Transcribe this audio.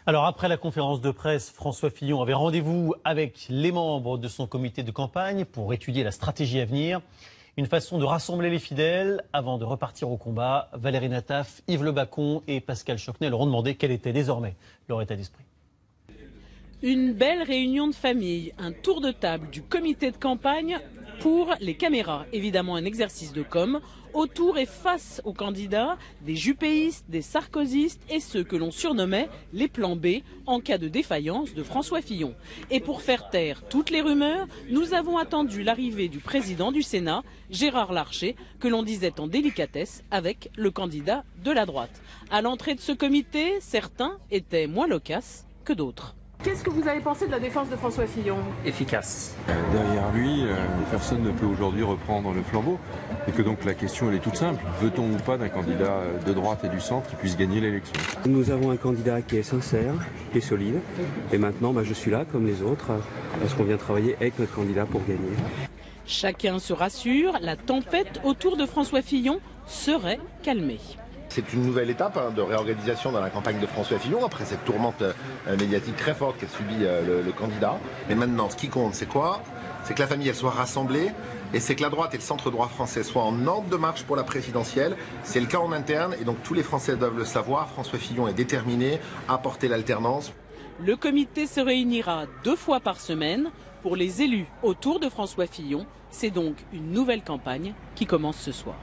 Alors après la conférence de presse, François Fillon avait rendez-vous avec les membres de son comité de campagne pour étudier la stratégie à venir. Une façon de rassembler les fidèles avant de repartir au combat. Valérie Nataf, Yves Le Bacon et Pascal Chocnet leur ont demandé quel était désormais leur état d'esprit. Une belle réunion de famille, un tour de table du comité de campagne pour les caméras. Évidemment un exercice de com', autour et face aux candidats, des juppéistes, des sarkozystes et ceux que l'on surnommait les plans B en cas de défaillance de François Fillon. Et pour faire taire toutes les rumeurs, nous avons attendu l'arrivée du président du Sénat, Gérard Larcher, que l'on disait en délicatesse avec le candidat de la droite. À l'entrée de ce comité, certains étaient moins loquaces que d'autres. Qu'est-ce que vous avez pensé de la défense de François Fillon? Efficace. Derrière lui, personne ne peut aujourd'hui reprendre le flambeau. Et que donc la question elle est toute simple. Veut-on ou pas d'un candidat de droite et du centre qui puisse gagner l'élection? Nous avons un candidat qui est sincère, qui est solide. Et maintenant, je suis là, comme les autres, parce qu'on vient travailler avec notre candidat pour gagner. Chacun se rassure, la tempête autour de François Fillon serait calmée. C'est une nouvelle étape de réorganisation dans la campagne de François Fillon, après cette tourmente médiatique très forte qu'a subi le candidat. Mais maintenant, ce qui compte, c'est quoi? C'est que la famille elle soit rassemblée, et c'est que la droite et le centre droit français soient en ordre de marche pour la présidentielle. C'est le cas en interne, et donc tous les Français doivent le savoir. François Fillon est déterminé à porter l'alternance. Le comité se réunira 2 fois par semaine. Pour les élus autour de François Fillon, c'est donc une nouvelle campagne qui commence ce soir.